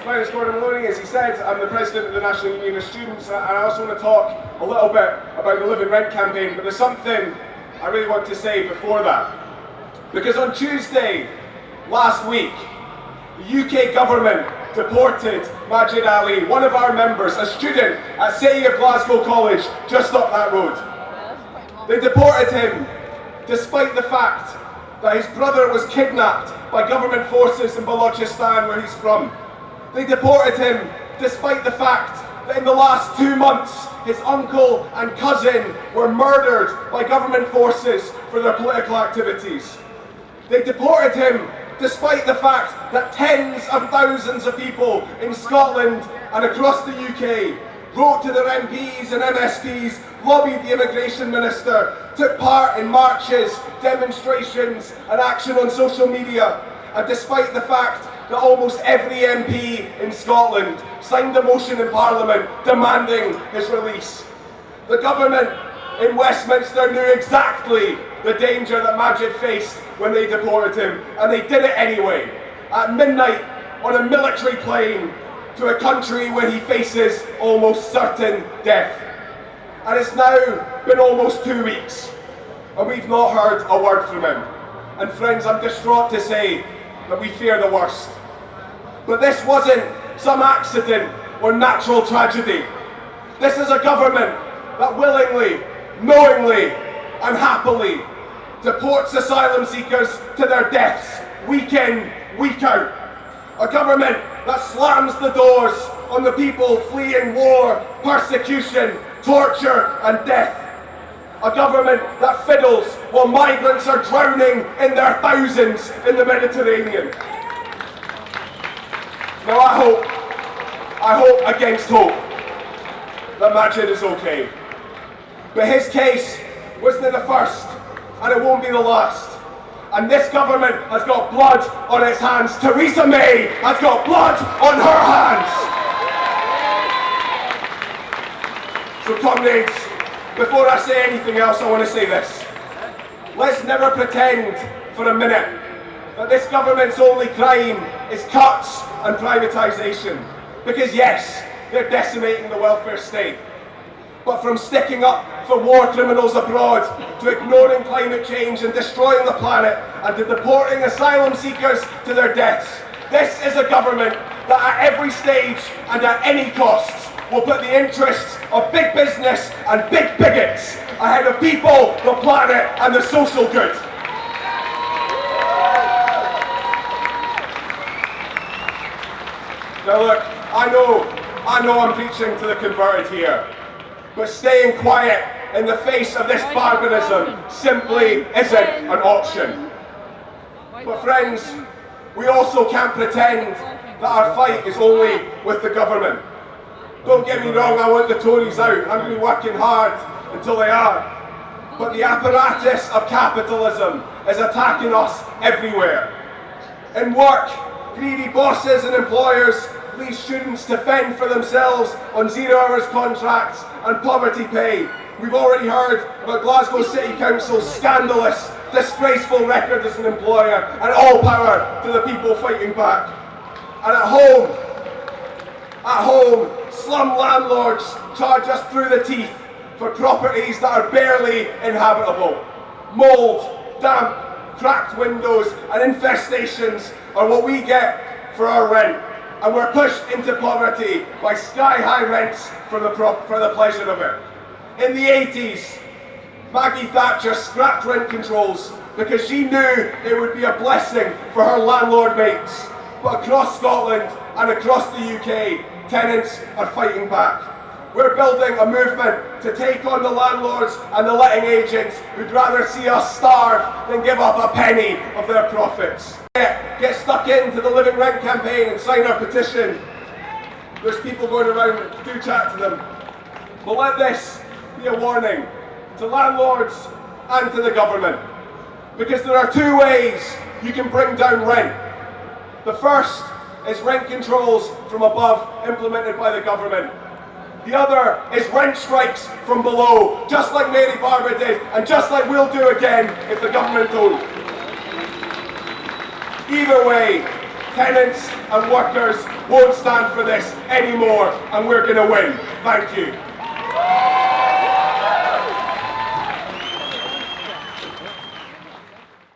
My name is Maloney. As he said, I'm the president of the National Union of Students, and I also want to talk a little bit about the Live and Rent campaign, but there's something I really want to say before that. Because on Tuesday last week, the UK government deported Majid Ali, one of our members, a student at City of Glasgow College, just up that road. They deported him despite the fact that his brother was kidnapped by government forces in Balochistan, where he's from. They deported him despite the fact that in the last 2 months, his uncle and cousin were murdered by government forces for their political activities. They deported him despite the fact that tens of thousands of people in Scotland and across the UK wrote to their MPs and MSPs, lobbied the immigration minister, took part in marches, demonstrations and action on social media, and despite the fact that almost every MP in Scotland signed a motion in Parliament demanding his release. The government in Westminster knew exactly the danger that Majid faced when they deported him, and they did it anyway, at midnight on a military plane to a country where he faces almost certain death. And it's now been almost 2 weeks, and we've not heard a word from him. And friends, I'm distraught to say that we fear the worst. But this wasn't some accident or natural tragedy. This is a government that willingly, knowingly and happily deports asylum seekers to their deaths week in, week out. A government that slams the doors on the people fleeing war, persecution, torture and death. A government that fiddles while migrants are drowning in their thousands in the Mediterranean. Now I hope against hope that Majid is okay. But his case wasn't the first, and it won't be the last. And this government has got blood on its hands. Theresa May has got blood on her hands. So comrades, before I say anything else, I want to say this. Let's never pretend for a minute that this government's only crime is cuts and privatisation. Because yes, they're decimating the welfare state. But from sticking up for war criminals abroad, to ignoring climate change and destroying the planet, and to deporting asylum seekers to their deaths, this is a government that at every stage and at any cost will put the interests of big business and big bigots ahead of people, the planet and the social good. Now look, I know I'm preaching to the converted here, but staying quiet in the face of this barbarism simply isn't an option. But friends, we also can't pretend that our fight is only with the government. Don't get me wrong, I want the Tories out. I'm going to be working hard until they are. But the apparatus of capitalism is attacking us everywhere. In work, greedy bosses and employers leave students to fend for themselves on 0 hours contracts and poverty pay. We've already heard about Glasgow City Council's scandalous, disgraceful record as an employer, and all power to the people fighting back. And at home, slum landlords charge us through the teeth for properties that are barely inhabitable. Mould, damp, cracked windows and infestations are what we get for our rent. And we're pushed into poverty by sky-high rents for the pleasure of it. In the 80s, Maggie Thatcher scrapped rent controls because she knew it would be a blessing for her landlord mates. But across Scotland and across the UK, tenants are fighting back. We're building a movement to take on the landlords and the letting agents who'd rather see us starve than give up a penny of their profits. Get stuck into the Live and Rent campaign and sign our petition. There's people going around, do chat to them. But let this be a warning to landlords and to the government. Because there are 2 ways you can bring down rent. The first is rent controls from above implemented by the government. The other is rent strikes from below, just like Mary Barbara did, and just like we'll do again if the government don't. Either way, tenants and workers won't stand for this anymore, and we're going to win. Thank you.